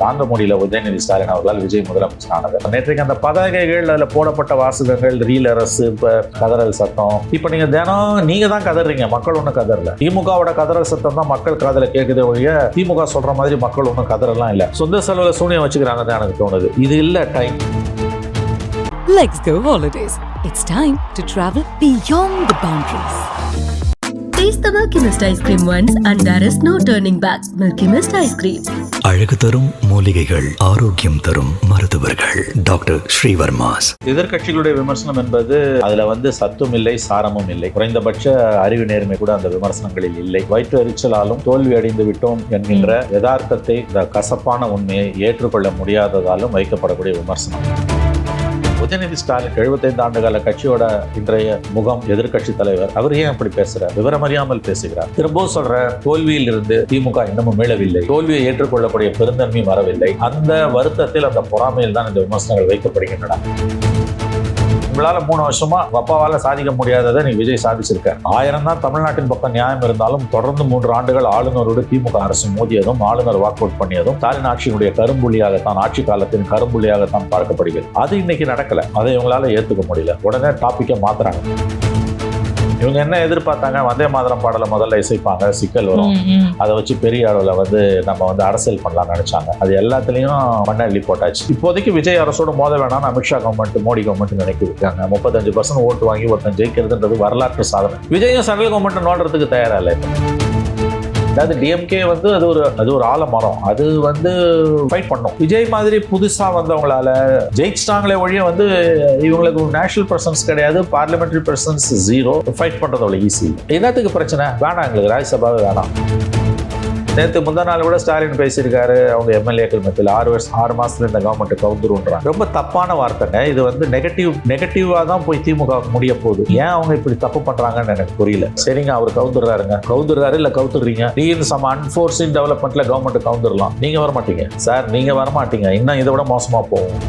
தாங்க முடியல உதயநிதி ஸ்டாலின் அவர்களால் விஜய் முதலமைச்சரானது. நேற்றைக்கு அந்த பதாகைகள் அதில் போடப்பட்ட வாசகங்கள் ரீல் அரசு இப்ப கதறல் சத்தம். இப்ப நீங்க தினம் நீங்க தான் கதறீங்க, மக்கள் ஒன்றும் கதறல. திமுகவோட கதறல் சத்தம் தான் மக்கள் காதுல கேட்குதே ஒழிய திமுக சொல்ற மாதிரி மக்கள் ஒன்றும் கதறலாம் இல்லை. சொந்த செலவுல சூனியம் வச்சுக்கிறாங்க தான் எனக்கு தோணுது. இது இல்ல time. Let's go holidays. It's time to travel beyond the boundaries. Taste the Milky Mist ice cream once and there is no turning back. Milky Mist ice cream. அழகு தரும் மூலிகைகள், ஆரோக்கியம் தரும் மருத்துவர்கள். டாக்டர் ஸ்ரீவர்மாஸ். எதிர்கட்சிகளுடைய விமர்சனம் என்பது அதுல சத்தும் இல்லை, சாரமும் இல்லை. குறைந்தபட்ச அறிவு நேர்மை கூட அந்த விமர்சனங்களில் இல்லை. வயிற்று எரிச்சலாலும் தோல்வி அடைந்து விட்டோம் என்கின்ற யதார்த்தத்தை, இந்த கசப்பான உண்மையை ஏற்றுக்கொள்ள முடியாததாலும் வைக்கப்படக்கூடிய விமர்சனம். உதயநிதி ஸ்டாலின் 75 ஆண்டுகால கட்சியோட இன்றைய முகம் எதிர்கட்சி தலைவர். அவர் ஏன் அப்படி பேசுறார்? விவரமறியாமல் பேசுகிறார். திரும்பவும் சொல்ற, தோல்வியில் இருந்து திமுக இன்னமும் மீளவில்லை. தோல்வியை ஏற்றுக்கொள்ளக்கூடிய பெருந்தன்மை வரவில்லை. அந்த வருத்தத்தில், அந்த பொறாமையில் தான் இந்த விமர்சனங்கள் வைக்கப்படுகின்றன. உங்களால 3 வருஷமா அப்பாவால சாதிக்க முடியாததை நீ விஜய் சாதிச்சிருக்க. 1000 தான் தமிழ்நாட்டின் பக்கம் நியாயம் இருந்தாலும் தொடர்ந்து 3 ஆண்டுகள் ஆளுநரோடு திமுக அரசு மோதியதும், ஆளுநர் வாக் அவுட் பண்ணியதும் ஸ்டாலின் ஆட்சியினுடைய கரும்புள்ளியாகத்தான், ஆட்சி காலத்தின் கரும்புள்ளியாகத்தான் பார்க்கப்படுகிறது. அது இன்னைக்கு நடக்கல. அதை இவங்களால ஏத்துக்க முடியல. உடனே டாபிக்கை மாத்துறாங்க. இவங்க என்ன எதிர்பார்த்தாங்க? வந்தே மாதரம் பாடலை முதல்ல இசைப்பாங்க, சிக்கல் வரும், அதை வச்சு பெரிய அளவில் நம்ம அரசியல் பண்ணலாம்னு நினைச்சாங்க. அது எல்லாத்துலேயும் மண்ணள்ளி போட்டாச்சு. இப்போதைக்கு விஜய் அரசோடு மோத வேணாம்னு அமித்ஷா கவர்மெண்ட், மோடி கவர்மெண்ட் நினைக்கிருக்காங்க. 35% ஓட்டு வாங்கி ஒருத்தன் ஜெயிக்கிறதுன்றது வரலாற்று சாதனை. விஜயும் சென்ட்ரல் கவர்மெண்ட் நோடுறதுக்கு தயாரா இல்லை. அதாவது டிஎம்கே அது ஒரு ஆலமரம். அது ஃபைட் பண்ணும். விஜய் மாதிரி புதுசா வந்தவங்களால ஜெயிச்சிட்டாங்களே ஒழிய இவங்களுக்கு நேஷனல் பிரசன்ஸ் கிடையாது, பார்லிமெண்டரி பிரசன்ஸ் 0. ஃபைட் பண்றது அவ்வளவு ஈஸி. என்னத்துக்கு பிரச்சனை? வேணாம், எங்களுக்கு ராஜ்யசபாவே வேணாம். நேற்று முந்தா நாள் கூட ஸ்டாலின் பேசியிருக்காரு, அவங்க எம்எல்ஏக்கள் மத்தியில் 6 மாசத்துல இந்த கவர்மெண்ட் கவுந்துருன்றாங்க. ரொம்ப தப்பான வார்த்தைங்க. இது நெகட்டிவா தான் போய் திமுக முடிய போகுது. ஏன் அவங்க இப்படி தப்பு பண்றாங்கன்னு எனக்கு புரியல. சரிங்க, அவர் கவுந்துடுறாரு இல்ல கவுத்துடுறீங்க. நீ இந்த சம் அன்ஃபோர்சிங் டெவலப்மெண்ட்ல கவர்மெண்ட் கவுந்துடலாம். நீங்க வரமாட்டீங்க சார், நீங்க வரமாட்டீங்க. இன்னும் இதை விட மோசமா போகும்.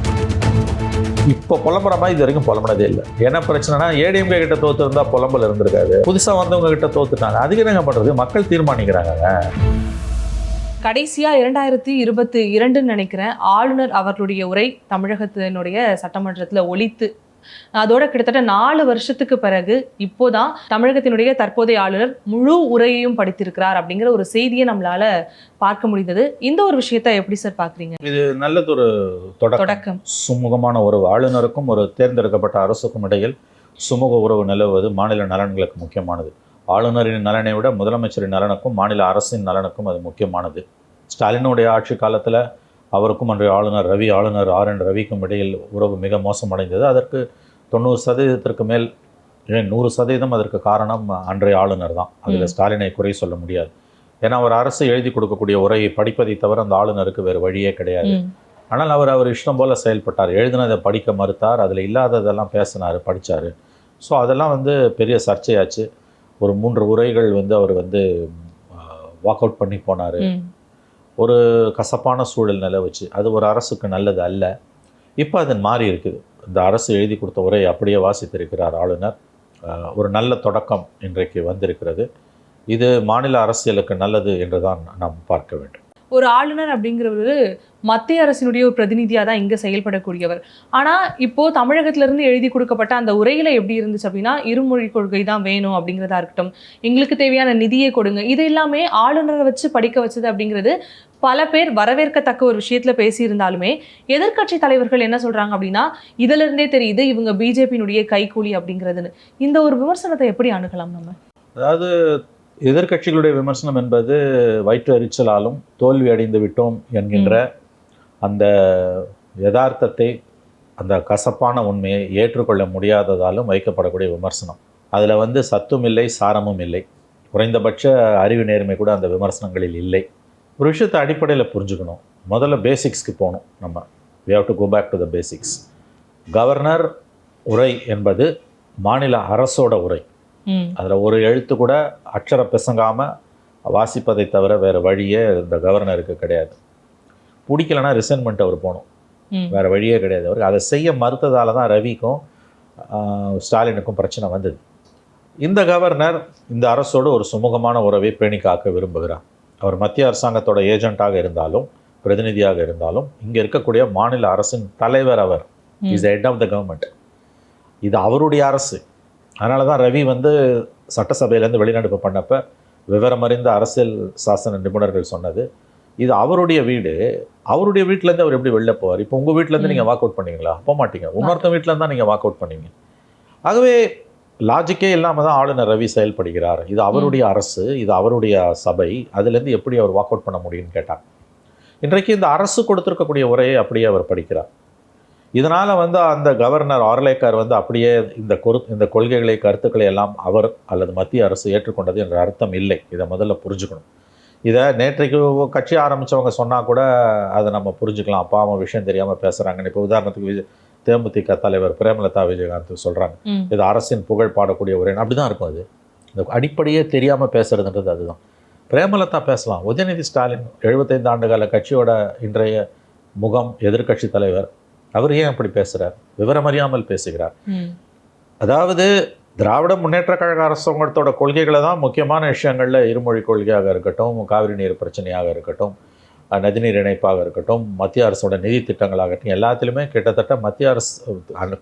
இப்போ புலம்புற மாதிரி இது வரைக்கும் புலம்புனதே இல்லை. என்ன பிரச்சனைனா, ஏடிஎம்கே கிட்ட தோத்து இருந்தா புலம்பல் இருந்திருக்காது. புதுசா வந்தவங்க கிட்ட தோத்துட்டாங்க. அதுக்கு என்ன பண்றது? மக்கள் தீர்மானிக்கிறாங்க. கடைசியா 2022 நினைக்கிறேன், ஆளுநர் அவர்களுடைய உரை தமிழகத்தினுடைய சட்டமன்றத்துல ஒலித்து, அதோட கிட்டத்தட்ட 4 வருஷத்துக்கு பிறகு இப்போதான் தமிழகத்தினுடைய தற்போதைய ஆளுநர் முழு உரையையும் படித்திருக்கிறார் அப்படிங்கிற ஒரு செய்தியை நம்மளால பார்க்க முடிந்தது. இந்த ஒரு விஷயத்தை எப்படி சார் பாக்குறீங்க? இது நல்லதொரு தொடக்கம். சுமூகமான உறவு, ஆளுநருக்கும் ஒரு தேர்ந்தெடுக்கப்பட்ட அரசுக்கும் இடையில் சுமூக உறவு நிலவுவது மாநில நலன்களுக்கு முக்கியமானது. ஆளுநரின் நலனை விட முதலமைச்சரின் நலனுக்கும் மாநில அரசின் நலனுக்கும் அது முக்கியமானது. ஸ்டாலினுடைய ஆட்சி காலத்தில் அவருக்கும் அன்றைய ஆளுநர் ஆர்.என். ரவிக்கும் இடையில் உறவு மிக மோசமடைந்தது. அதற்கு 90% மேல், 100% அதற்கு காரணம் அன்றைய ஆளுநர் தான். அதில் ஸ்டாலினை குறை சொல்ல முடியாது. ஏன்னா அவர் அரசு எழுதி கொடுக்கக்கூடிய உரையை படிப்பதை தவிர அந்த ஆளுநருக்கு வேறு வழியே கிடையாது. ஆனால் அவர் இஷ்டம் போல் செயல்பட்டார். எழுதினதை படிக்க மறுத்தார், அதில் இல்லாததெல்லாம் பேசினார், படித்தார். ஸோ அதெல்லாம் பெரிய சர்ச்சையாச்சு. ஒரு 3 உரைகள் அவர் வாக் அவுட் பண்ணி போனார். ஒரு கசப்பான சூழல் நிலவுச்சு. அது ஒரு அரசுக்கு நல்லது அல்ல. இப்போ அது மாறி இருக்குது. இந்த அரசு எழுதி கொடுத்த உரையை அப்படியே வாசித்திருக்கிறார் ஆளுநர். ஒரு நல்ல தொடக்கம் இன்றைக்கு வந்திருக்கிறது. இது மாநில அரசியலுக்கு நல்லது என்று தான் நாம் பார்க்க வேண்டும். ஒரு ஆளுநர் அப்படிங்கிறவர் மத்திய அரசினுடைய ஒரு பிரதிநிதியாக தான் இங்கே செயல்படக்கூடியவர். ஆனால் இப்போது தமிழகத்திலிருந்து எழுதி கொடுக்கப்பட்ட அந்த உரையில் எப்படி இருந்துச்சு அப்படின்னா, இருமொழி கொள்கை தான் வேணும் அப்படிங்கிறதா இருக்கட்டும், எங்களுக்கு தேவையான நிதியை கொடுங்க, இது எல்லாமே ஆளுநரை வச்சு படிக்க வச்சது அப்படிங்கிறது பல பேர் வரவேற்கத்தக்க ஒரு விஷயத்தில் பேசியிருந்தாலுமே, எதிர்க்கட்சி தலைவர்கள் என்ன சொல்கிறாங்க அப்படின்னா, இதிலிருந்தே தெரியுது இவங்க பிஜேபியினுடைய கைக்கூலி அப்படிங்கிறதுன்னு. இந்த ஒரு விமர்சனத்தை எப்படி அணுகலாம் நம்ம? அதாவது எதிர்கட்சிகளுடைய விமர்சனம் என்பது வயிற்று எரிச்சலாலும் தோல்வி அடைந்து விட்டோம் என்கின்ற அந்த யதார்த்தத்தை, அந்த கசப்பான உண்மையை ஏற்றுக்கொள்ள முடியாததாலும் வைக்கப்படக்கூடிய விமர்சனம். அதில் சத்தும் இல்லை, சாரமும் இல்லை. குறைந்தபட்ச அறிவு நேர்மை கூட அந்த விமர்சனங்களில் இல்லை. ஒரு விஷயத்தை அடிப்படையில் புரிஞ்சுக்கணும். முதல்ல பேசிக்ஸ்க்கு போகணும். we have to go back to the basics. Governor உரை என்பது மாநில அரசோட உரை. அதில் ஒரு எழுத்து கூட அக்ஷர பிசங்காமல் வாசிப்பதை தவிர வேறு வழியே இந்த கவர்னருக்கு கிடையாது. பிடிக்கலன்னா ரிசைன்மெண்ட் அவர் போகணும், வேறு வழியே கிடையாது. அவருக்கு அதை செய்ய மறுத்ததால தான் ரவிக்கும் ஸ்டாலினுக்கும் பிரச்சனை வந்தது. இந்த கவர்னர் இந்த அரசோடு ஒரு சுமூகமான உறவை பேணி காக்க விரும்புகிறார். அவர் மத்திய அரசாங்கத்தோட ஏஜென்ட்டாக இருந்தாலும் பிரதிநிதியாக இருந்தாலும் இங்கே இருக்கக்கூடிய மாநில அரசின் தலைவர் அவர் is head of the government. இது அவருடைய அரசு. அதனால தான் ரவி வந்து சட்டசபையிலேருந்து வெளிநடப்பு பண்ணப்போ விவரமறிந்த அரசியல் சாசன நிபுணர்கள் சொன்னது, இது அவருடைய வீடு, அவருடைய வீட்டிலேருந்து அவர் எப்படி வெளில போவார்? இப்போ உங்கள் வீட்டிலேருந்து நீங்கள் வாக் அவுட் பண்ணீங்களா? போக மாட்டீங்க. இன்னொருத்தன் வீட்டிலேருந்து தான் நீங்கள் வாக் அவுட் பண்ணீங்க. ஆகவே லாஜிக்கே இல்லாமல் தான் ஆளுநர் ரவி செயல்படுகிறார். இது அவருடைய அரசு, இது அவருடைய சபை, அதுலேருந்து எப்படி அவர் வாக் அவுட் பண்ண முடியும்னு கேட்டார். இன்றைக்கு இந்த அரசு கொடுத்துருக்கக்கூடிய உரையை அப்படியே அவர் படிக்கிறார். இதனால் வந்து அந்த கவர்னர் ஆர்லேக்கர் வந்து அப்படியே இந்த கொள்கைகளை கருத்துக்களை எல்லாம் அவர் அல்லது மத்திய அரசு ஏற்றுக்கொண்டது என்ற அர்த்தம் இல்லை. இதை முதல்ல புரிஞ்சுக்கணும். இதை நேற்றைக்கு கட்சி ஆரம்பித்தவங்க சொன்னால் கூட அதை நம்ம புரிஞ்சுக்கலாம். அப்பா அவன் விஷயம் தெரியாமல் பேசுகிறாங்கன்னு. இப்போ உதாரணத்துக்கு தேமுதிக தலைவர் பிரேமலதா விஜயகாந்த் சொல்கிறாங்க, இது அரசின் புகழ் பாடக்கூடிய உரை. அப்படி தான் இருக்கும். அது இந்த அடிப்படையே தெரியாமல் பேசுறதுன்றது அதுதான். பிரேமலதா பேசலாம். உதயநிதி ஸ்டாலின் 75 ஆண்டுகால கட்சியோட இன்றைய முகம், எதிர்க்கட்சி தலைவர், அவர் ஏன் அப்படி பேசுகிறார்? விவரமறியாமல் பேசுகிறார். அதாவது திராவிட முன்னேற்ற கழக அரசாங்கத்தோட கொள்கைகளை தான் முக்கியமான விஷயங்களில், இருமொழி கொள்கையாக இருக்கட்டும், காவிரி நீர் பிரச்சனையாக இருக்கட்டும், நதிநீர் இணைப்பாக இருக்கட்டும், மத்திய அரசோட நிதி திட்டங்களாகட்டும், எல்லாத்திலுமே கிட்டத்தட்ட மத்திய அரசு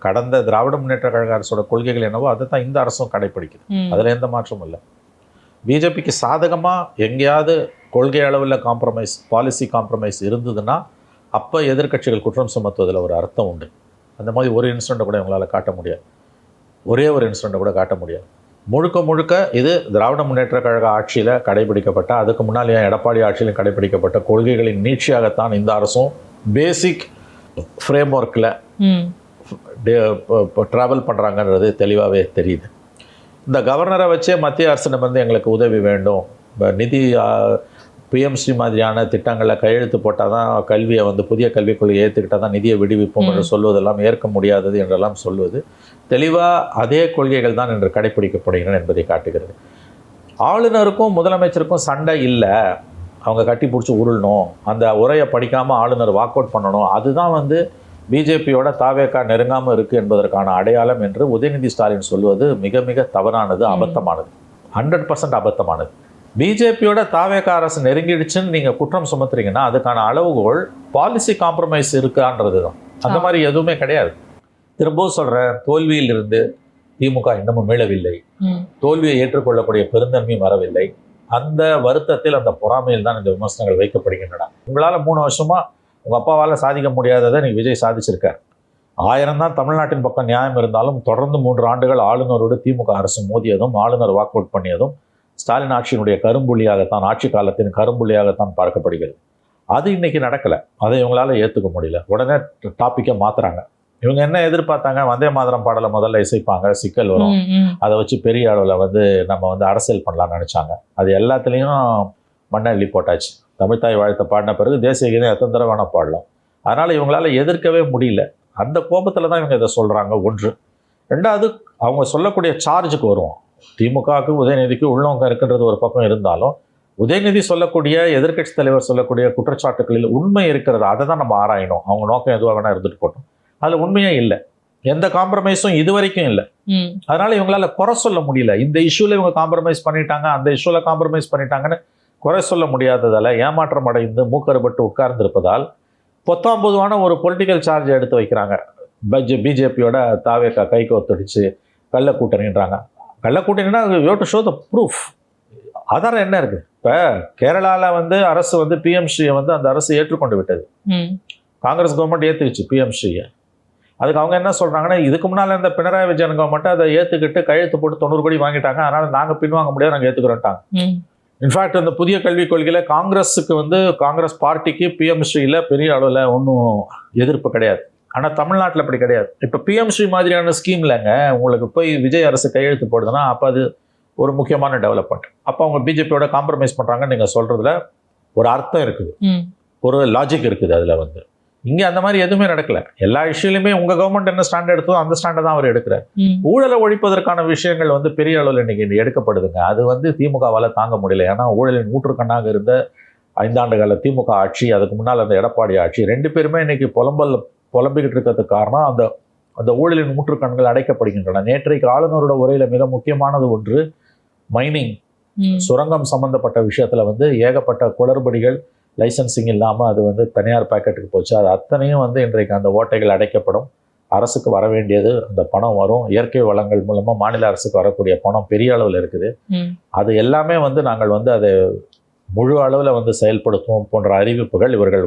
கடந்த திராவிட முன்னேற்ற கழக அரசோட கொள்கைகள் என்னவோ அதை தான் இந்த அரசும் கடைப்பிடிக்குது. அதில் எந்த மாற்றமும் இல்லை. பிஜேபிக்கு சாதகமாக எங்கேயாவது கொள்கை அளவில் காம்ப்ரமைஸ், பாலிசி காம்ப்ரமைஸ் இருந்ததுன்னா அப்போ எதிர்க்கட்சிகள் குற்றம் சுமத்துவதில் ஒரு அர்த்தம் உண்டு. அந்த மாதிரி ஒரு இன்சிடெண்ட்டை கூட இவங்களால் காட்ட முடியாது. ஒரே ஒரு இன்சிடெண்ட்டை கூட காட்ட முடியாது. முழுக்க முழுக்க இது திராவிட முன்னேற்ற கழக ஆட்சியில் கடைபிடிக்கப்பட்ட, அதுக்கு முன்னால் எடப்பாடி ஆட்சியிலும் கடைபிடிக்கப்பட்ட கொள்கைகளின் நீட்சியாகத்தான் இந்த அரசும் பேசிக் ஃப்ரேம் ஒர்க்கில் ட்ராவல் பண்ணுறாங்கன்றது தெளிவாகவே தெரியுது. இந்த கவர்னரை வச்சே மத்திய அரசிடமிருந்து எங்களுக்கு உதவி வேண்டும், நிதி பிஎம்சி மாதிரியான திட்டங்களில் கையெழுத்து போட்டால் தான் கல்வியை வந்து புதிய கல்விக் கொள்கையை ஏற்றுக்கிட்டால் தான் நிதியை விடுவிப்போம் என்று சொல்வதெல்லாம் ஏற்க முடியாதது என்றெல்லாம் சொல்வது தெளிவாக அதே கொள்கைகள் தான் என்று கடைப்பிடிக்கப்படுகின்றன என்பதை காட்டுகிறது. ஆளுநருக்கும் முதலமைச்சருக்கும் சண்டை இல்லை, அவங்க கட்டி பிடிச்சி உருளணும், அந்த உரையை படிக்காமல் ஆளுநர் வாக் அவுட் பண்ணணும், அதுதான் வந்து பிஜேபியோட தாவேக்கா நெருங்காமல் இருக்குது என்பதற்கான அடையாளம் என்று உதயநிதி ஸ்டாலின் சொல்வது மிக மிக தவறானது, அபத்தமானது, 100% அபத்தமானது. பிஜேபியோட தாவேக்கா அரசு நெருங்கிடுச்சுன்னு நீங்கள் குற்றம் சுமத்துறீங்கன்னா அதுக்கான அளவுகோல் பாலிசி காம்ப்ரமைஸ் இருக்கான்றது தான். அந்த மாதிரி எதுவுமே கிடையாது. திரும்பவும் சொல்கிறேன், தோல்வியில் இருந்து திமுக இன்னமும் மீளவில்லை. தோல்வியை ஏற்றுக்கொள்ளக்கூடிய பெருந்தன்மையும் வரவில்லை. அந்த வருத்தத்தில், அந்த பொறாமையில் தான் இந்த விமர்சனங்கள் வைக்கப்படுகின்றன. உங்களால் 3 வருஷமாக உங்கள் அப்பாவால் சாதிக்க முடியாததை நீங்கள் விஜய் சாதிச்சிருக்கார். 1000 தான் தமிழ்நாட்டின் பக்கம் நியாயம் இருந்தாலும் தொடர்ந்து 3 ஆண்டுகள் ஆளுநரோடு திமுக அரசு மோதியதும், ஆளுநர் வாக் அவுட் பண்ணியதும் ஸ்டாலின் ஆட்சியினுடைய கரும்புள்ளியாகத்தான், ஆட்சி காலத்தின் கரும்புள்ளியாகத்தான் பார்க்கப்படுகிறது. அது இன்னைக்கு நடக்கலை. அதை இவங்களால ஏற்றுக்க முடியல. உடனே டாப்பிக்கை மாற்றுறாங்க. இவங்க என்ன எதிர்பார்த்தாங்க? வந்தே மாதரம் பாடலை முதல்ல இசைப்பாங்க, சிக்கல் வரும், அதை வச்சு பெரிய அளவில் வந்து நம்ம வந்து அரசியல் பண்ணலாம்னு நினச்சாங்க. அது எல்லாத்துலேயும் மண்ணை அள்ளி போட்டாச்சு. தமிழ்தாய் வாழ்த்தை பாடின பிறகு தேசிய கீதம் எத்தனை தடவை வேணால் பாடலாம். அதனால் இவங்களால எதிர்க்கவே முடியல. அந்த கோபத்தில் தான் இவங்க இதை சொல்கிறாங்க. 1. 2வது, அவங்க சொல்லக்கூடிய சார்ஜுக்கு வருவோம். திமுகவுக்கு உதயநிதிக்கு உள்நோக்கம் இருக்குன்றது ஒரு பக்கம் இருந்தாலும், உதயநிதி சொல்லக்கூடிய, எதிர்க்கட்சி தலைவர் சொல்லக்கூடிய குற்றச்சாட்டுகளில் உண்மை இருக்கிறது, அதை தான் நம்ம ஆராயணும். அவங்க நோக்கம் எதுவாக வேணால் இருந்துட்டு போட்டோம். அதில் உண்மையே இல்லை, எந்த காம்ப்ரமைஸும் இது வரைக்கும் இல்லை. அதனால இவங்களால குறை சொல்ல முடியல. இந்த இஷ்யூல இவங்க காம்ப்ரமைஸ் பண்ணிட்டாங்க, அந்த இஷ்யூல காம்ப்ரமைஸ் பண்ணிட்டாங்கன்னு குறை சொல்ல முடியாததால் ஏமாற்றம் அடைந்து மூக்கறுபட்டு உட்கார்ந்திருப்பதால் பொத்தாம்பொதுவான ஒரு பொலிட்டிக்கல் சார்ஜ் எடுத்து வைக்கிறாங்க. பிஜேபியோட தாவேக்கா கைகோத்தடிச்சு கள்ள கூட்டணின்றாங்க. கள்ள கூட்டணின்னா you to show the proof. ஆதாரம் என்ன இருக்குது? இப்போ கேரளாவில் வந்து அரசு வந்து பிஎம்ஸ்ரீயை வந்து அந்த அரசு ஏற்றுக்கொண்டு விட்டது. காங்கிரஸ் கவர்மெண்ட் ஏற்றுக்குச்சு பிஎம்ஸ்ரீயை. அதுக்கு அவங்க என்ன சொல்கிறாங்கன்னா, இதுக்கு முன்னால் இருந்த பினராயி விஜயன் கவர்மெண்ட்டை அதை ஏற்றுக்கிட்டு கையெழுத்து போட்டு 90 கோடி வாங்கிட்டாங்க, அதனால் நாங்கள் பின்வாங்க முடியாது, நாங்கள் ஏற்றுக்கிறோன்ட்டாங்க. இன்ஃபேக்ட் இந்த புதிய கல்விக் கொள்கையில் காங்கிரஸுக்கு வந்து, காங்கிரஸ் பார்ட்டிக்கு பிஎம்ஸ்ரீயில் பெரிய அளவில் ஒன்றும் எதிர்ப்பு கிடையாது. ஆனால் தமிழ்நாட்டில் அப்படி கிடையாது. இப்போ பிஎம்ஸ்ரீ மாதிரியான ஸ்கீம்லங்க உங்களுக்கு போய் விஜய் அரசு கையெழுத்து போடுதுன்னா அப்போ அது ஒரு முக்கியமான டெவலப்மெண்ட். அப்போ அவங்க பிஜேபியோட காம்ப்ரமைஸ் பண்ணுறாங்கன்னு நீங்கள் சொல்கிறதுல ஒரு அர்த்தம் இருக்குது, ஒரு லாஜிக் இருக்குது. அதில் வந்து இங்கே அந்த மாதிரி எதுவுமே நடக்கல. எல்லா இஷ்யூலையுமே உங்கள் கவர்மெண்ட் என்ன ஸ்டாண்ட் எடுத்தோ அந்த ஸ்டாண்டை தான் அவர் எடுக்கிறார். ஊழலை ஒழிப்பதற்கான விஷயங்கள் வந்து பெரிய அளவில் இன்னைக்கு எடுக்கப்படுதுங்க. அது வந்து திமுகவால் தாங்க முடியல. ஏன்னா ஊழலின் ஊற்றுக்கண்ணாக இருந்த 5 ஆண்டு கால திமுக ஆட்சி, அதுக்கு முன்னால் அந்த எடப்பாடி ஆட்சி, 2 பேருமே இன்னைக்கு புலம்பிக்கிட்டு இருக்கிறதுக்கு காரணம் அந்த ஊழலின் ஊற்றுக்கண்கள் அடைக்கப்படுகின்றன. நேற்றைக்கு ஆளுநரோட உரையில் மிக முக்கியமானது ஒன்று, மைனிங், சுரங்கம் சம்பந்தப்பட்ட விஷயத்தில் வந்து ஏகப்பட்ட குளறுபடிகள், லைசன்சிங் இல்லாமல் அது வந்து தனியார் பாக்கெட்டுக்கு போச்சு. அது அத்தனையும் வந்து இன்றைக்கு அந்த ஓட்டைகள் அடைக்கப்படும். அரசுக்கு வர வேண்டியது அந்த பணம் வரும். இயற்கை வளங்கள் மூலமாக மாநில அரசுக்கு வரக்கூடிய பணம் பெரிய அளவில் இருக்குது. அது எல்லாமே வந்து நாங்கள் வந்து அதை முழு அளவில் வந்து செயல்படுத்துவோம் போன்ற அறிவிப்புகள் இவர்கள்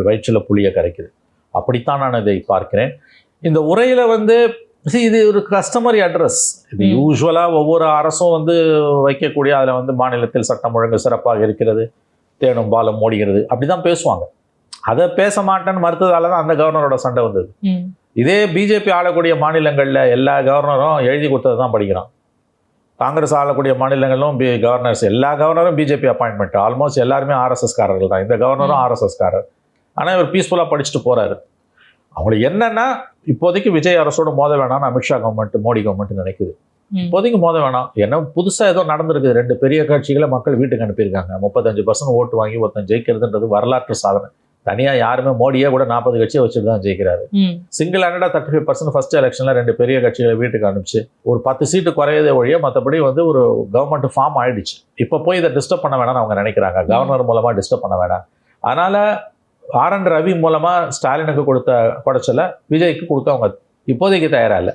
வயிற்றில் புளிய கரைக்குது. அப்படித்தான் நான் இதை பார்க்கிறேன். இந்த உரையில் வந்து இது ஒரு கஸ்டமரி அட்ரஸ். இது யூஸ்வலாக ஒவ்வொரு அரசும் வந்து வைக்கக்கூடிய, அதில் வந்து மாநிலத்தில் சட்டம் ஒழுங்கு சிறப்பாக இருக்கிறது, தேனும் பாலும் ஓடுகிறது, அப்படி தான் பேசுவாங்க. அதை பேச மாட்டேன்னு மறுத்ததால தான் அந்த கவர்னரோட சண்டை வந்தது. இதே பிஜேபி ஆளக்கூடிய மாநிலங்களில் எல்லா கவர்னரும் எழுதி கொடுத்தது தான் படிக்கிறான். காங்கிரஸ் ஆளக்கூடிய மாநிலங்களும் கவர்னர்ஸ் எல்லா கவர்னரும் பிஜேபி அப்பாயின்மெண்ட். ஆல்மோஸ்ட் எல்லாருமே ஆர்எஸ்எஸ்காரர்கள் தான். இந்த கவர்னரும் ஆர்எஸ்எஸ்காரர். ஆனால் இவர் பீஸ்ஃபுல்லாக படிச்சுட்டு போகிறாரு. அவங்களுக்கு என்னென்னா, இப்போதைக்கு விஜய் அரசோட மோத வேணாம்னு அமித்ஷா கவர்மெண்ட், மோடி கவர்மெண்ட் நினைக்குது. இப்போதைக்கு மோத வேணாம். ஏன்னா புதுசாக ஏதோ நடந்திருக்குது. 2 பெரிய கட்சிகளை மக்கள் வீட்டுக்கு அனுப்பியிருக்காங்க. 35% ஓட்டு வாங்கி ஒருத்தன் ஜெயிக்கிறதுன்றது வரலாற்று சாதனை. தனியாக யாருமே, மோடியே கூட 40 கட்சியை வச்சுட்டு தான் ஜெயிக்கிறாரு. சிங்கிள் ஹேண்டடாக 35% ஃபர்ஸ்ட் எலெக்ஷனில் 2 பெரிய கட்சிகளை வீட்டுக்கு அனுப்பிச்சு ஒரு 10 சீட்டு குறையதே ஒழிய மற்றபடி வந்து ஒரு கவர்மெண்ட் ஃபார்ம் ஆயிடுச்சு. இப்போ போய் இதை டிஸ்டர்ப் பண்ண வேணாம்னு அவங்க நினைக்கிறாங்க. கவர்னர் மூலமாக டிஸ்டர்ப் பண்ண வேணாம். அதனால் ஆர்.என். ரவி மூலமாக ஸ்டாலினுக்கு கொடுத்த குடைச்சலை விஜய்க்கு கொடுக்க அவங்க இப்போதைக்கு தயாராக இல்லை.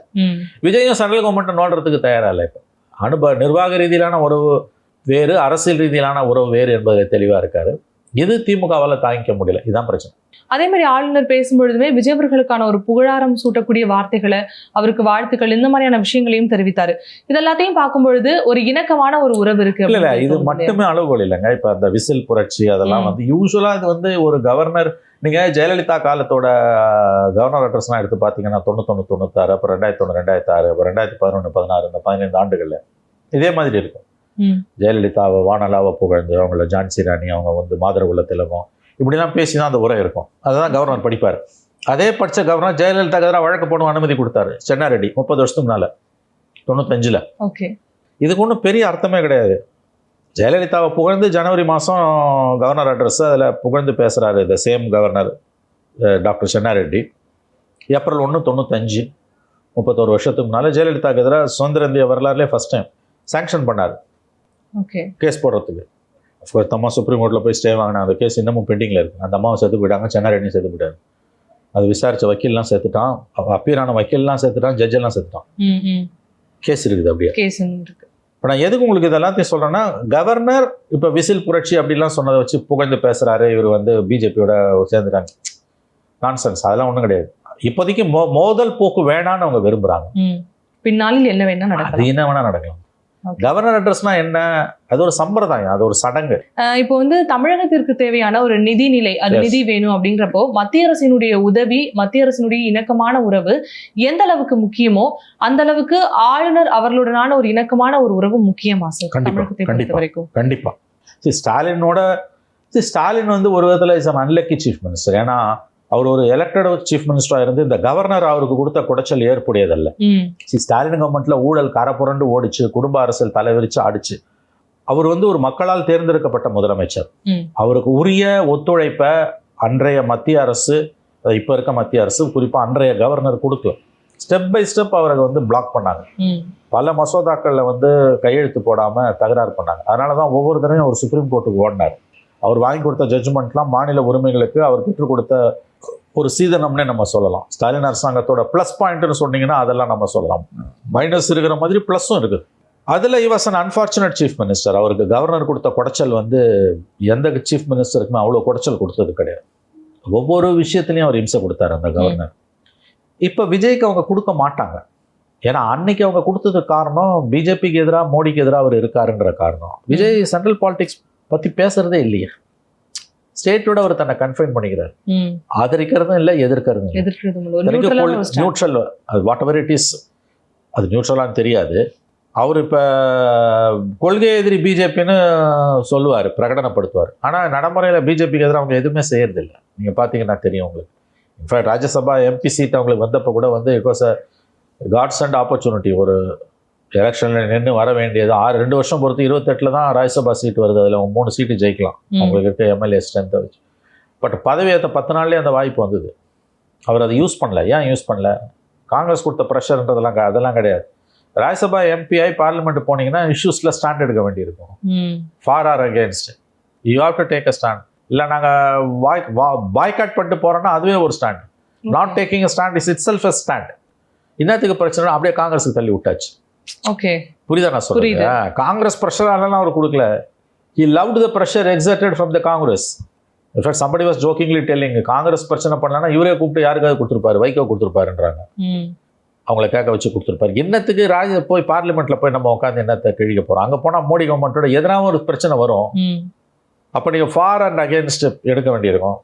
விஜயும் சென்ட்ரல் கவர்மெண்ட்டை நோண்டுறதுக்கு தயாராக இல்லை. இப்போ நிர்வாக ரீதியிலான உறவு வேறு, அரசியல் ரீதியிலான உறவு வேறு என்பதில் தெளிவாக இருக்காரு. இது திமுகவால் தாங்கிக்க முடியல. இதுதான் பிரச்சனை. அதே மாதிரி ஆளுநர் பேசும்பொழுதுமே விஜய் அவர்களுக்கான ஒரு புகழாரம் சூட்டக்கூடிய வார்த்தைகளை, அவருக்கு வாழ்த்துக்கள், இந்த மாதிரியான விஷயங்களையும் தெரிவித்தாரு. இதெல்லாத்தையும் பார்க்கும்பொழுது ஒரு இணக்கமான ஒரு உறவு இருக்கு. இல்ல இது மட்டுமே அளவுகோல் இல்லைங்க. இப்ப அந்த விசில் புரட்சி அதெல்லாம் வந்து யூஸ்வலா இது வந்து ஒரு கவர்னர், நீங்க ஜெயலலிதா காலத்தோட கவர்னர் அட்ரஸ்லாம் எடுத்து பார்த்தீங்கன்னா 91, 96, அப்புறம் 2001, 2006, அப்புறம் 2011, 16, இந்த 15 ஆண்டுகள்ல இதே மாதிரி இருக்கும். ஜெயலலிதாவை வானலாவை புகழ்ந்து, அவங்கள ஜான்சி ராணி, அவங்க வந்து மாதரகுல திலகம், இப்படிலாம் பேசி தான் அந்த உரை இருக்கும். அதுதான் கவர்னர் படிப்பார். அதே படித்த கவர்னர் ஜெயலலிதாக்கு எதிராக வழக்கு போடும் அனுமதி கொடுத்தாரு சென்னாரெட்டி 30 வருஷத்துக்கு முன்னால, 95. ஓகே, இதுக்கு ஒன்றும் பெரிய அர்த்தமே கிடையாது. ஜெயலலிதாவை புகழ்ந்து ஜனவரி மாதம் கவர்னர் அட்ரஸ் அதில் புகழ்ந்து பேசுகிறாரு the same governor doctor Chenna Reddy. April 1, 95, 31 வருஷத்துக்கு முன்னால் ஜெயலலிதாவுக்கு எதிராக சுதந்திர இந்திய வரலாறுலேயே ஃபஸ்ட் டைம் சாங்ஷன் பண்ணார் ஓகே கேஸ் போடுறதுக்கு. அஃப்கோர்ஸ் அம்மா சுப்ரீம் கோர்ட்டில் போய் ஸ்டே வாங்கினா அந்த கேஸ் இன்னமும் பெண்டிங்கில் இருக்குது. அந்த அம்மாவை சேர்த்து போயிட்டாங்க, சென்னாரெட்டியும் சேர்த்து போயிட்டாரு. அது விசாரித்த வக்கீல்லாம் சேர்த்துட்டான், அப்பீரான வக்கீல்லாம் சேர்த்துட்டான், ஜட்ஜெல்லாம் சேர்த்துட்டான். கேஸ் இருக்குது அப்படியே. கேஸ் இருக்கு. இப்போ நான் எதுக்கு உங்களுக்கு இதெல்லாத்தையும் சொல்கிறேன்னா, கவர்னர் இப்போ விசில் புரட்சி அப்படிலாம் சொன்னதை வச்சு புகழ்ந்து பேசுகிறாரு, இவர் வந்து பிஜேபியோட சேர்ந்துட்டாங்க. நான்சென்ஸ், அதெல்லாம் ஒன்றும் கிடையாது. இப்போதைக்கு மோதல் போக்கு வேணான்னு அவங்க விரும்புகிறாங்க. பின்னாளில் என்ன வேணா நடக்கலாம், அது என்ன வேணா நடக்கலாம். கவர்னர் அட்ரஸ்னா என்ன? அது ஒரு சம்பிரதாயம், அது ஒரு சடங்கு. இப்போ வந்து தமிழகத்திற்கு தேவையான ஒரு நிதி நிலை, அது நிதி வேணும் அப்படின்றப்போ மத்திய அரசினுடைய உதவி, மத்திய அரசினுடைய இணக்கமான உறவு எந்த அளவுக்கு முக்கியமோ அந்த அளவுக்கு ஆளுநர் அவர்களுடனான ஒரு இணக்கமான ஒரு உறவு முக்கியமா சார் தமிழகத்தை பொறுத்த வரைக்கும்? கண்டிப்பா. ஸ்டாலின் வந்து ஒரு விதத்தில் is an unlucky chief minister. ஏன்னா அவர் ஒரு எலெக்டட் சீஃப் மினிஸ்டராக இருந்து இந்த கவர்னர் அவருக்கு கொடுத்த குடைச்சல் ஏற்புடையதல்ல. ஸ்டாலின் கவர்மெண்ட்ல ஊழல் கரப்புரண்டு ஓடிச்சு, குடும்ப அரசியல் தலைவிரிச்சு ஆடிச்சு. அவர் வந்து ஒரு மக்களால் தேர்ந்தெடுக்கப்பட்ட முதலமைச்சர். அவருக்கு உரிய ஒத்துழைப்பை அன்றைய மத்திய அரசு, இப்போ இருக்க மத்திய அரசு, குறிப்பாக அன்றைய கவர்னர் கொடுக்கல. ஸ்டெப் பை ஸ்டெப் அவரை வந்து பிளாக் பண்ணாங்க. பல மசோதாக்களில் வந்து கையெழுத்து போடாமல் தகராறு பண்ணாங்க. அதனால தான் ஒவ்வொரு தடவையும் அவர் சுப்ரீம் கோர்ட்டுக்கு ஓடினார். அவர் வாங்கி கொடுத்த ஜட்ஜ்மெண்ட்லாம் மாநில உரிமைகளுக்கு அவர் பெற்றுக் கொடுத்த ஒரு சீதனம்னே நம்ம சொல்லலாம். ஸ்டாலின் அரசாங்கத்தோட ப்ளஸ் பாயிண்ட்னு சொன்னீங்கன்னா அதெல்லாம் நம்ம சொல்லலாம். மைனஸ் இருக்கிற மாதிரி ப்ளஸும் இருக்குது. அதில் he was an unfortunate chief minister. அவருக்கு கவர்னர் கொடுத்த குடைச்சல் வந்து எந்த சீஃப் மினிஸ்டருக்குமே அவ்வளோ குடைச்சல் கொடுத்தது கிடையாது. ஒவ்வொரு விஷயத்துலையும் அவர் இம்சை கொடுத்தாரு அந்த கவர்னர். இப்போ விஜய்க்கு அவங்க கொடுக்க மாட்டாங்க. ஏன்னா அன்னைக்கு அவங்க கொடுத்ததுக்கு காரணம் பிஜேபிக்கு எதிராக, மோடிக்கு எதிராக அவர் இருக்காருன்ற காரணம். விஜய் சென்ட்ரல் பாலிடிக்ஸ் பற்றி பேசுறதே இல்லையே. ஸ்டேட்டோட அவர் தன்னை கன்ஃபைன் பண்ணிக்கிறார். ஆதரிக்கிறதும் இல்லை, எதிர்க்கிறதும் நியூட்ரல். அது வாட் எவர் இட் இஸ், அது நியூட்ரலான்னு தெரியாது. அவர் இப்போ கொள்கை எதிரி பிஜேபின்னு சொல்லுவார், பிரகடனப்படுத்துவார். ஆனால் நடைமுறையில் பிஜேபிக்கு எதிராக அவங்க எதுவுமே செய்யறதில்லை. நீங்கள் பார்த்தீங்கன்னா தெரியும் உங்களுக்கு. இன்ஃபேக்ட் ராஜ்யசபா எம்பி சீட் அவங்களுக்கு வந்தப்போ கூட வந்து it was a god's and opportunity. ஒரு எலெக்ஷனில் நின்று வர வேண்டியது 2 வருஷம் பொறுத்து 28 தான் ராஜ்யசபா சீட் வருது. அதில் 3 சீட்டு ஜெயிக்கலாம் அவங்களுக்கு இருக்க எம்எல்ஏ ஸ்ட்ரென்த்தை வச்சு. பட் பதவி ஏற்ற 10 நாள்லேயே அந்த வாய்ப்பு வந்தது. அவர் அதை யூஸ் பண்ணல. ஏன் யூஸ் பண்ணல? காங்கிரஸ் கொடுத்த ப்ரெஷர்ன்றதெல்லாம் அதெல்லாம் கிடையாது. ராஜ்யசபா எம்பிஐ பார்லிமெண்ட் போனீங்கன்னா இஷ்யூஸில் ஸ்டாண்ட் எடுக்க வேண்டியிருக்கும். For or against you have to take a stand. இல்லை நாங்கள் பாய்காட் பண்ணிட்டு போகிறோன்னா அதுவே ஒரு stand. Not taking a stand is itself a stand. இன்னத்துக்கு பிரச்சனை அப்படியே காங்கிரஸுக்கு தள்ளி விட்டாச்சு. ஓகே, புரியுதா நான் சொல்றேன்? காங்கிரஸ் ப்ரெஷர் அதெல்லாம் அவர் கொடுக்கல. He loved the pressure exerted from the Congress. In fact, somebody was jokingly telling, Congress பிரச்சனை பண்ணலன்னா இவரே கூப்பிட்டு யாருக்காவது கொடுத்துருப்பாரு, வைகோ கொடுத்துருப்பாருன்றாங்க. அவங்கள கேட்க வச்சு கொடுத்துருப்பாரு. என்னத்துக்கு போய் பார்லிமெண்ட்ல போய் நம்ம உட்காந்து என்னத்தை கிழிக்க போறோம்? அங்கே போனால் மோடி கவர்மெண்ட்டோட எதனாவது ஒரு பிரச்சனை வரும். அப்போ நீங்கள் ஃபார் அண்ட் அகேன்ஸ்ட் எடுக்க வேண்டியிருக்கும்.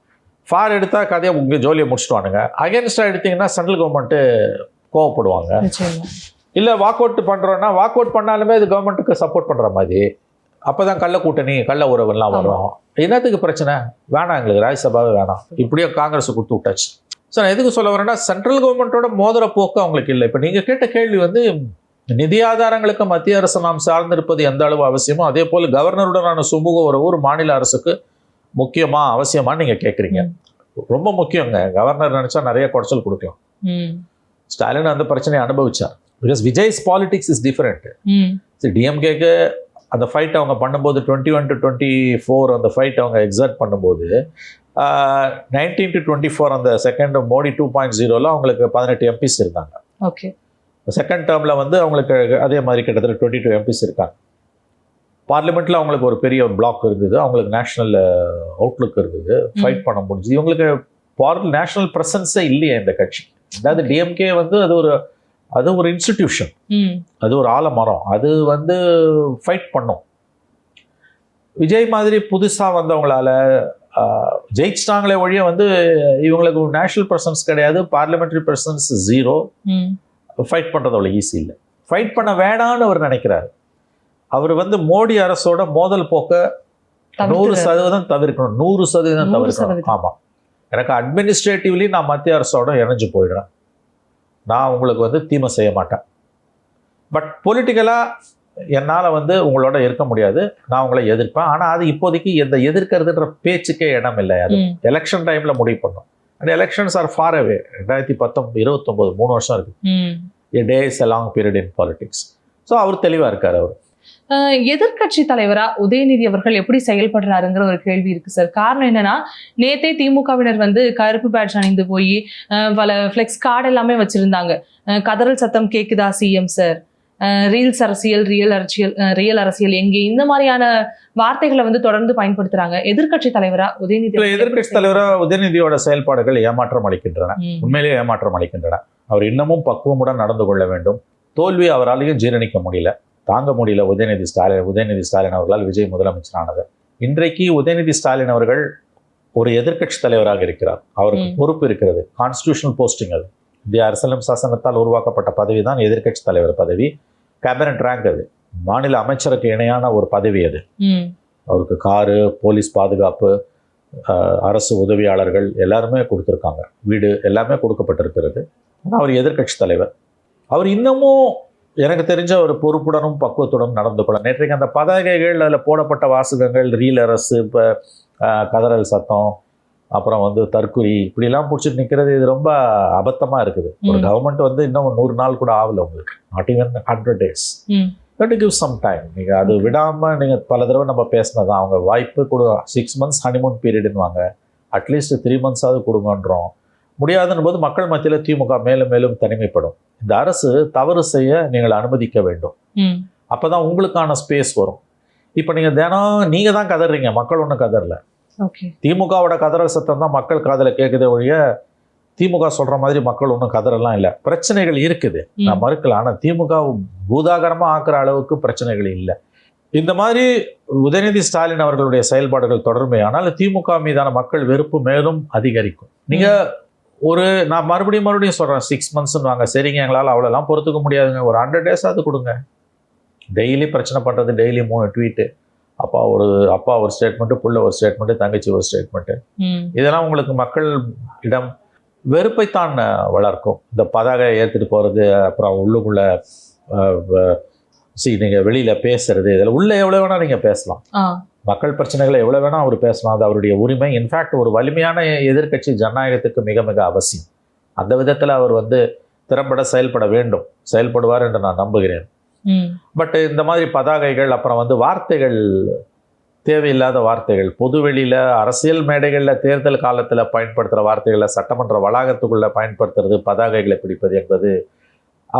ஃபார் எடுத்தால் கதையை உங்கள் ஜோலியை முடிச்சுட்டுவானுங்க. அகேன்ஸ்டாக எடுத்தீங்கன்னா சென்ட்ரல் கவர்மெண்ட்டு கோவப்படுவாங்க. இல்லை வாக் அவுட் பண்ணுறோன்னா வாக் அவுட் பண்ணாலுமே இது கவர்மெண்ட்டுக்கு சப்போர்ட் பண்ணுற மாதிரி. அப்போ தான் கள்ள கூட்டணி கள்ள உறவுலாம் வரும். என்னத்துக்கு பிரச்சனை? வேணாம், எங்களுக்கு ராஜ்யசபாவே வேணாம். இப்படியே காங்கிரஸ் கொடுத்து விட்டாச்சு. ஸோ நான் எதுக்கு சொல்ல வரேன்னா, சென்ட்ரல் கவர்மெண்ட்டோட மோதிர போக்கு அவங்களுக்கு இல்லை. இப்போ நீங்கள் கேட்ட கேள்வி வந்து நிதி ஆதாரங்களுக்கு மத்திய அரசு நாம் சார்ந்திருப்பது எந்த அளவு அவசியமோ அதே போல் கவர்னருடனான சுமூக ஒரு மாநில அரசுக்கு முக்கியமா அவசியமானு நீங்கள் கேட்குறீங்க. ரொம்ப முக்கியங்க. கவர்னர் நினச்சா நிறைய குடைச்சல் கொடுக்கலாம். ஸ்டாலின் அந்த பிரச்சனையை அனுபவிச்சார். Because Vijay's politics is different. டிஎம்கேக்கு அந்த ஃபைட் அவங்க பண்ணும்போது 21 to 24 அந்த ஃபைட் அவங்க எக்ஸர்ட் பண்ணும்போது 19 to 24 அந்த செகண்ட் மோடி 2.0 அவங்களுக்கு 18 எம்பிஸ் இருந்தாங்க. ஓகே, செகண்ட் டேர்மில் வந்து அவங்களுக்கு அதே மாதிரி கிட்டத்தட்ட 22 எம்பிஸ் இருக்காங்க. பார்லிமெண்ட்டில் அவங்களுக்கு ஒரு பெரிய பிளாக் இருந்தது, அவங்களுக்கு நேஷனல் அவுட்லுக் இருந்தது, ஃபைட் பண்ண முடிஞ்சது. இவங்களுக்கு நேஷனல் ப்ரெசன்ஸே இல்லையே இந்த கட்சி. அதாவது டிஎம்கே வந்து அது ஒரு இன்ஸ்டிடியூஷன், அது ஒரு ஆலமரம், அது வந்து ஃபைட் பண்ணும். விஜய் மாதிரி புதுசாக வந்தவங்களால ஜெயிச்சிட்டாங்களே ஒழிய வந்து இவங்களுக்கு நேஷனல் ப்ரெசன்ஸ் கிடையாது, பார்லிமெண்ட்ரி ப்ரெசன்ஸ் 0. ஃபைட் பண்ணுறது அவ்வளோ ஈஸி இல்லை. ஃபைட் பண்ண வேணான்னு அவர் நினைக்கிறாரு. அவர் வந்து மோடி அரசோட மோதல் போக்க 100% தவிர்க்கணும், 100% தவிர்க்கணும். ஆமாம், எனக்கு அட்மினிஸ்ட்ரேட்டிவ்லி நான் மத்திய அரசோட இணைஞ்சு போயிடுறேன், நான் உங்களுக்கு வந்து தீமை செய்ய மாட்டேன். பட் பொலிட்டிக்கலாக என்னால் வந்து உங்களோட இருக்க முடியாது, நான் உங்களை எதிர்ப்பேன். ஆனால் அது இப்போதைக்கு எந்த எதிர்க்கிறதுன்ற பேச்சுக்கே இடம் இல்லை. அது எலெக்ஷன் டைமில் முடிவு பண்ணும். And elections are far away. 2019 3 வருஷம் இருக்குது. A day is a long period in politics. So அவர் தெளிவாக இருக்கார். அவர் எதிர்கட்சி தலைவரா உதயநிதி அவர்கள் எப்படி செயல்படுறாருங்கிற ஒரு கேள்வி இருக்கு சார். காரணம் என்னன்னா, நேத்தே திமுகவினர் வந்து கருப்பு பேட்ச் அணிந்து போய் பல ஃபிளெக்ஸ் கார்டு எல்லாமே வச்சிருந்தாங்க. கதறல் சத்தம் கேக்குதா சிஎம் சார், ரீல்ஸ் அரசியல், ரியல் அரசியல் எங்கே, இந்த மாதிரியான வார்த்தைகளை வந்து தொடர்ந்து பயன்படுத்துறாங்க. எதிர்கட்சி தலைவரா உதயநிதியோட செயல்பாடுகள் ஏமாற்றம் அளிக்கின்றன, உண்மையிலேயே ஏமாற்றம் அளிக்கின்றன. அவர் இன்னமும் பக்குவமுடன் நடந்து கொள்ள வேண்டும். தோல்வி அவராலையும் ஜீரணிக்க முடியல, தாங்க முடியல. உதயநிதி ஸ்டாலின் அவர்களால் விஜய் முதலமைச்சரானது. இன்றைக்கு உதயநிதி ஸ்டாலின் அவர்கள் ஒரு எதிர்க்கட்சி தலைவராக இருக்கிறார். அவருக்கு பொறுப்பு இருக்கிறது, கான்ஸ்டிடியூஷனல் போஸ்டிங். அது இந்திய அரசியலமைப்பு சாசனத்தால் உருவாக்கப்பட்ட பதவி தான் எதிர்க்கட்சி தலைவர் பதவி. கேபினட் ரேங்க், அது மாநில அமைச்சருக்கு இணையான ஒரு பதவி. அது அவருக்கு காரு, போலீஸ் பாதுகாப்பு, அரசு உதவியாளர்கள் எல்லாருமே கொடுத்துருக்காங்க, வீடு எல்லாமே கொடுக்கப்பட்டிருக்கிறது. ஆனால் அவர் எதிர்க்கட்சி தலைவர். அவர் இன்னமும் எனக்கு தெரிஞ்ச ஒரு பொறுப்புடனும் பக்குவத்துடனும் நடந்து கொள்ள. நேற்றைக்கு அந்த பதாகைகள், அதில் போடப்பட்ட வாசகங்கள், ரீல் அரசு, இப்போ கதறல் சத்தம், அப்புறம் வந்து தற்குறி, இப்படிலாம் பிடிச்சிட்டு நிற்கிறது, இது ரொம்ப அபத்தமாக இருக்குது. ஒரு கவர்மெண்ட் வந்து இன்னும் 100 நாள் கூட ஆகலை உங்களுக்கு, not even 100 days. But give some time. நீங்கள் அது விடாமல், நீங்கள் பல தடவை நம்ம பேசினதான், அவங்க வாய்ப்பு கொடு. 6 months ஹனிமூன் பீரியடுன்னுவாங்க, அட்லீஸ்ட் 3 months கொடுங்கன்றோம். முடியாதுன்னு போது மக்கள் மத்தியில் திமுக மேலும் மேலும் தனிமைப்படும். இந்த அரசு தவறு செய்ய நீங்கள் அனுமதிக்க வேண்டும், அப்போதான் உங்களுக்கான ஸ்பேஸ் வரும். இப்போ நீங்கள் தான் கதறீங்க, மக்கள் ஒன்றும் கதறல. திமுகவோட கதறல் சத்தம் தான் மக்கள் காதில் கேட்குதே ஒழிய திமுக சொல்ற மாதிரி மக்கள் ஒன்றும் கதறலாம் இல்லை. பிரச்சனைகள் இருக்குது, நான் மறுக்கல. ஆனால் திமுக பூதாகரமாக ஆக்குற அளவுக்கு பிரச்சனைகள் இல்லை. இந்த மாதிரி உதயநிதி ஸ்டாலின் அவர்களுடைய செயல்பாடுகள் தொடர்மையானால் திமுக மீதான மக்கள் வெறுப்பு மேலும் அதிகரிக்கும். நான் மறுபடியும் சொல்கிறேன், 6 months வாங்க, சரிங்க, எங்களால் அவ்வளோலாம் பொறுத்துக்க முடியாதுங்க, ஒரு 100 days கொடுங்க. டெய்லி பிரச்சனை பண்ணுறது, டெய்லி 3 ட்வீட்டு, அப்பா ஒரு ஸ்டேட்மெண்ட்டு, புள்ள ஒரு ஸ்டேட்மெண்ட்டு, தங்கச்சி ஒரு ஸ்டேட்மெண்ட்டு, இதெல்லாம் உங்களுக்கு மக்கள் இடம் வெறுப்பைத்தான் வளர்க்கும். இந்த பதாகை ஏற்றுட்டு போகிறது, அப்புறம் உள்ளுக்குள்ளே நீங்கள் வெளியில் பேசுறது, இதில் உள்ளே எவ்வளோ வேணால் நீங்கள் பேசலாம், மக்கள் பிரச்சனைகளை எவ்வளோ வேணால் அவர் பேசலாம், அது அவருடைய உரிமை. இன்ஃபேக்ட் ஒரு வலிமையான எதிர்க்கட்சி ஜனநாயகத்துக்கு மிக மிக அவசியம். அந்த விதத்தில் அவர் வந்து திறம்பட செயல்படுவார் என்று நான் நம்புகிறேன். பட் இந்த மாதிரி பதாகைகள், அப்புறம் வந்து வார்த்தைகள் தேவையில்லாத வார்த்தைகள், பொதுவெளியில் அரசியல் மேடைகளில் தேர்தல் காலத்தில் பயன்படுத்துகிற வார்த்தைகளை சட்டமன்ற வளாகத்துக்குள்ளே பயன்படுத்துறது, பதாகைகளை பிடிப்பது என்பது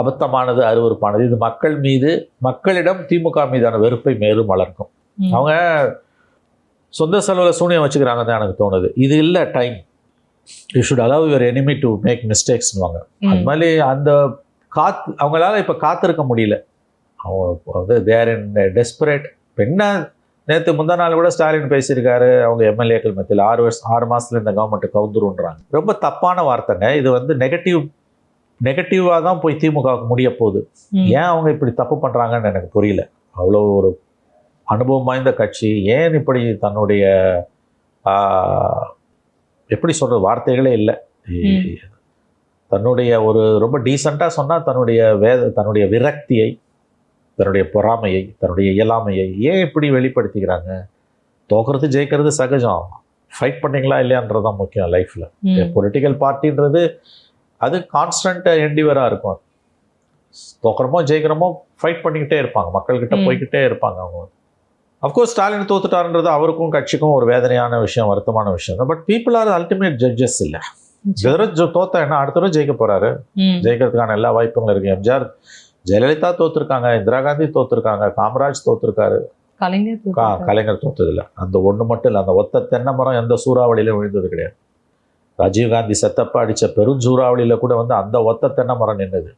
அபத்தமானது, அருவருப்பானது. இது மக்களிடம் திமுக மீதான வெறுப்பை மேலும் வளர்க்கும். அவங்க சொந்த செலவில் சூனியம் வச்சுக்கிறாங்க தான் எனக்கு தோணுது. இது இல்லை time. You should allow your enemy to make மிஸ்டேக்ஸ்னுவாங்க. அது மாதிரி அந்த அவங்களால இப்போ காத்திருக்க முடியல. அவங்க வந்து தேர் இன் டெஸ்பரேட். என்ன நேற்று முந்தா நாள் கூட ஸ்டாலின் பேசியிருக்காரு, அவங்க எம்எல்ஏக்கள் மத்தியில் 6 மாதத்துல இந்த கவர்மெண்ட்டு கவுந்துருன்றாங்க. ரொம்ப தப்பான வார்த்தைங்க. இது வந்து நெகட்டிவாக தான் போய் திமுகவுக்கு முடிய போகுது. ஏன் அவங்க இப்படி தப்பு பண்ணுறாங்கன்னு எனக்கு புரியல. அவ்வளோ ஒரு அனுபவம் வாய்ந்த கட்சி ஏன் இப்படி தன்னுடைய எப்படி சொல்கிற வார்த்தைகளே இல்லை, தன்னுடைய ஒரு ரொம்ப டீசெண்டாக சொன்னால் தன்னுடைய விரக்தியை, தன்னுடைய பொறாமையை, தன்னுடைய இயலாமையை ஏன் இப்படி வெளிப்படுத்திக்கிறாங்க? தோக்கிறது ஜெயிக்கிறது சகஜம், ஃபைட் பண்ணிங்களா இல்லையான்றது தான் முக்கியம் லைஃப்பில். பொலிட்டிக்கல் பார்ட்டின்றது அது கான்ஸ்டன்ட் எண்டிவராக இருக்கும். தோக்கிறமோ ஜெயிக்கிறமோ ஃபைட் பண்ணிக்கிட்டே இருப்பாங்க, மக்கள்கிட்ட போய்கிட்டே இருப்பாங்க அவங்க. அஃப்கோர்ஸ் ஸ்டாலின் தோத்துட்டாருன்றது அவருக்கும் கட்சிக்கும் ஒரு வேதனையான விஷயம், வருத்தமான விஷயம் தான். But people are ultimate judges இல்லை. தோத்தா என்ன, அடுத்த தடவை ஜெயிக்க போகிறாரு, ஜெயிக்கிறதுக்கான எல்லா வாய்ப்புகளும் இருக்குது. எம்ஜிஆர், ஜெயலலிதா தோத்துருக்காங்க, இந்திரா காந்தி தோத்துருக்காங்க, காமராஜ் தோத்துருக்காரு, கலைஞர் தோத்ததில்லை. அந்த ஒன்று மட்டும் இல்லை, அந்த ஒத்த தென்னை மரம் எந்த சூறாவளியிலும் விழுந்தது கிடையாது. ராஜீவ்காந்தி செத்தப்ப அடித்த பெரும் சூறாவளியில் கூட வந்து அந்த ஒத்த தென்னை மரம் நின்றுது.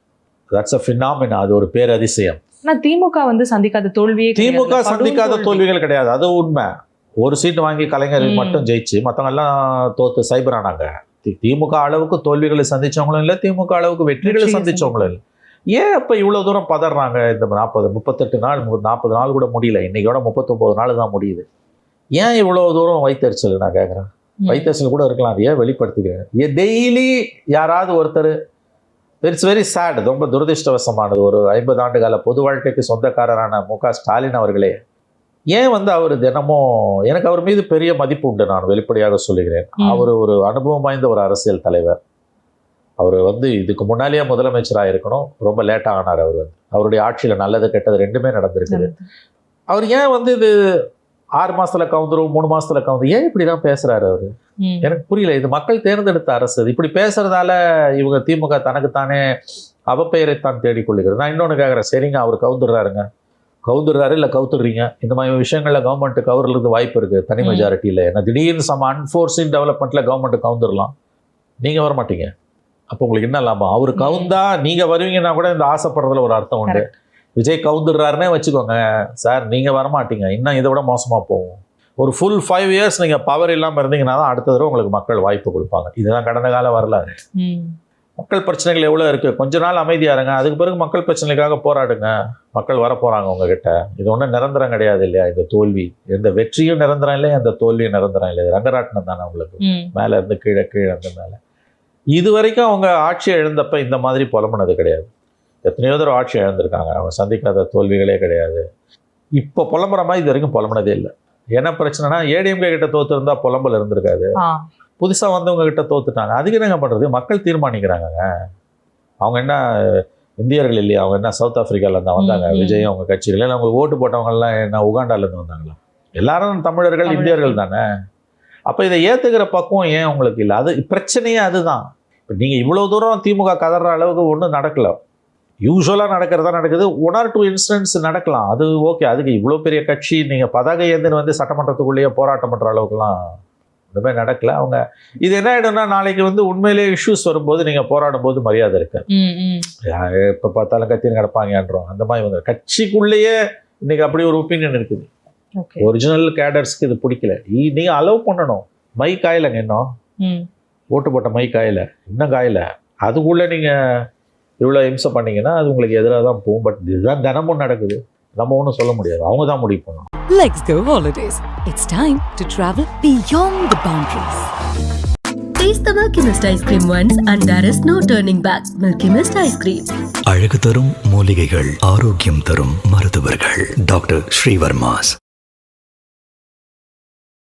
தட்ஸ் அ ஃபினாமினா, அது ஒரு பேரதிசயம். திமுக வந்து சந்திக்காத தோல்வியே, திமுக சந்திக்காத தோல்விகள் கிடையாது, அது உண்மை. ஒரு சீட்டு வாங்கி கலைஞர் மட்டும் ஜெயிச்சு மற்றவங்க எல்லாம் தோத்து சைபர் ஆனாங்க. திமுக அளவுக்கு தோல்விகளை சந்திச்சவங்களும் இல்லை, திமுக அளவுக்கு வெற்றிகளை சந்திச்சவங்களும் இல்லை. ஏன் அப்போ இவ்வளோ தூரம் பதறாங்க? இந்த 38 நாள் 40 நாள் கூட முடியல, இன்னைக்கோட 39 நாள் தான் முடியுது. ஏன் இவ்வளோ தூரம் வைத்தறிச்சல்? நான் கேட்குறேன். வைத்தறிச்சல் கூட இருக்கலாம், அது ஏன் வெளிப்படுத்திக்கிறேன்? டெய்லி யாராவது ஒருத்தர், இட்ஸ் வெரி சேட், ரொம்ப துரதிருஷ்டவசமானது. ஒரு 50 ஆண்டு கால பொது வாழ்க்கைக்கு சொந்தக்காரரான மு.க. ஸ்டாலின் அவர்களே ஏன் வந்து அவர் தினமும், எனக்கு அவர் மீது பெரிய மதிப்பு உண்டு, நான் வெளிப்படையாக சொல்லுகிறேன். அவர் ஒரு அனுபவம் வாய்ந்த ஒரு அரசியல் தலைவர். அவர் வந்து இதுக்கு முன்னாலேயே முதலமைச்சராக இருக்கணும், ரொம்ப லேட்டாக ஆனார். அவர் வந்து அவருடைய ஆட்சியில் நல்லது கெட்டது ரெண்டுமே நடந்திருக்குது. அவர் ஏன் வந்து இது 6 மாசத்துல கவுந்துரும் 3 மாசத்துல கவுந்துரும், ஏன் இப்படி தான் பேசுறாரு அவரு? எனக்கு புரியல. இது மக்கள் தேர்ந்தெடுத்த அரசு. இப்படி பேசுறதால இவங்க திமுக தனக்குத்தானே அவப்பெயரைத்தான் தேடிக்கொள்ளுகிறது. நான் இன்னொன்று கேட்குறேன், சரிங்க அவர் கவுந்துடுறாரு இல்லை கவுத்துடுறீங்க, இந்த மாதிரி விஷயங்களில் கவர்மெண்ட் கவுர்றது வாய்ப்பு இருக்குது தனி மெஜாரிட்டியில். ஏன்னா திடீர்னு சம் அன்ஃபோர்ஸின் டெவலப்மெண்ட்டில் கவர்மெண்ட் கவுந்துடலாம், நீங்கள் வர மாட்டீங்க. அப்போ உங்களுக்கு என்ன லாபம்? அவர் கவுந்தா நீங்கள் வருவீங்கன்னா கூட இந்த ஆசைப்படுறதுல ஒரு அர்த்தம் உண்டு. விஜய் கவுந்துடுறாருன்னே வச்சுக்கோங்க சார், நீங்கள் வரமாட்டீங்க, இன்னும் இதை விட மோசமாக போகும். ஒரு ஃபுல் 5 years நீங்கள் பவர் இல்லாமல் இருந்தீங்கன்னா தான் அடுத்த தடவை உங்களுக்கு மக்கள் வாய்ப்பு கொடுப்பாங்க. இதுதான் கடந்த கால வரலாறு. மக்கள் பிரச்சனைகள் எவ்வளோ இருக்குது, கொஞ்ச நாள் அமைதியாக இருங்க, அதுக்கு பிறகு மக்கள் பிரச்சனைக்காக போராடுங்க. மக்கள் வரப்போகிறாங்க உங்ககிட்ட. இது ஒன்றும் நிரந்தரம் கிடையாது இல்லையா? இந்த தோல்வி, எந்த வெற்றியும் நிரந்தரம் இல்லை, எந்த தோல்வியும் நிரந்தரம் இல்லை. ரங்கராட்டினம் தானே உங்களுக்கு, மேலே இருந்து கீழே, கீழே இருந்து மேலே. இது வரைக்கும் அவங்க ஆட்சியை இழந்தப்ப இந்த மாதிரி புலம்புனது கிடையாது. எத்தனையோ தடவை ஆட்சி இழந்திருக்காங்க, அவங்க சந்திக்காத தோல்விகளே கிடையாது. இப்போ புலம்புற மாதிரி இது வரைக்கும் புலம்புனதே இல்லை. என்ன பிரச்சனைனா, ஏடிஎம்கே கிட்ட தோத்துருந்தா புலம்பல் இருந்திருக்காது. புதுசாக வந்தவங்க கிட்ட தோத்துட்டாங்க, அதுக்கு என்னங்க பண்ணுறது? மக்கள் தீர்மானிக்கிறாங்க. அவங்க என்ன இந்தியர்கள் இல்லையா? அவங்க என்ன சவுத் ஆப்பிரிக்காலேருந்து வந்தாங்க? விஜய் அவங்க கட்சிகள் இல்லை, அவங்க ஓட்டு போட்டவங்கலாம் என்ன உகாண்டாலேருந்து வந்தாங்களா? எல்லாரும் தமிழர்கள், இந்தியர்கள் தானே. அப்போ இதை ஏற்றுக்கிற பக்குவம் ஏன் உங்களுக்கு இல்லை? அது பிரச்சனையே அதுதான். இப்போ நீங்கள் இவ்வளோ தூரம் திமுக கதற அளவுக்கு ஒன்றும் நடக்கலை. யூஸ்வலாக நடக்கிறதா நடக்குது, 1 or 2 இன்சிடென்ட்ஸ் நடக்கலாம், அது ஓகே. அதுக்கு இவ்வளோ பெரிய கட்சி நீங்கள் பதாகை ஏந்தின்னு வந்து சட்டமன்றத்துக்குள்ளேயே போராட்டம் பண்ணுற அளவுக்குலாம் ஒன்றுமே நடக்கல. அவங்க இது என்ன ஆகிடும்னா, நாளைக்கு வந்து உண்மையிலேயே இஷ்யூஸ் வரும்போது நீங்கள் போராடும் போது மரியாதை இருக்கு, எப்போ பார்த்தாலும் கத்தின்னு கிடப்பாங்கன்றோம். அந்த மாதிரி வந்து கட்சிக்குள்ளேயே இன்னைக்கு அப்படி ஒரு ஒப்பீனியன் இருக்குது. ஒரிஜினல் கேடர்ஸ்க்கு இது பிடிக்கல. நீங்கள் அலோவ் பண்ணணும். மை காயலைங்க, இன்னும் ஓட்டு போட்ட மை காயலை, இன்னும் காயலை. அதுக்குள்ளே நீங்கள் இவ்வளோ இம்சை பண்ணிங்கன்னா அது உங்களுக்கு எதிராக தான் போகும். பட் இதுதான் தினமும் நடக்குது, நம்ம ஒன்றும் சொல்ல முடியாது, அவங்க தான் முடிவு பண்ணணும். Let's go holidays. It's time to travel beyond the boundaries. Taste the Milky Mist ice cream once and there is no turning back. Milky Mist ice cream. அழகு தரும் மூலிகைகள், ஆரோக்கியம் தரும் மருத்துவர்கள். டாக்டர் ஸ்ரீவர்மாஸ்.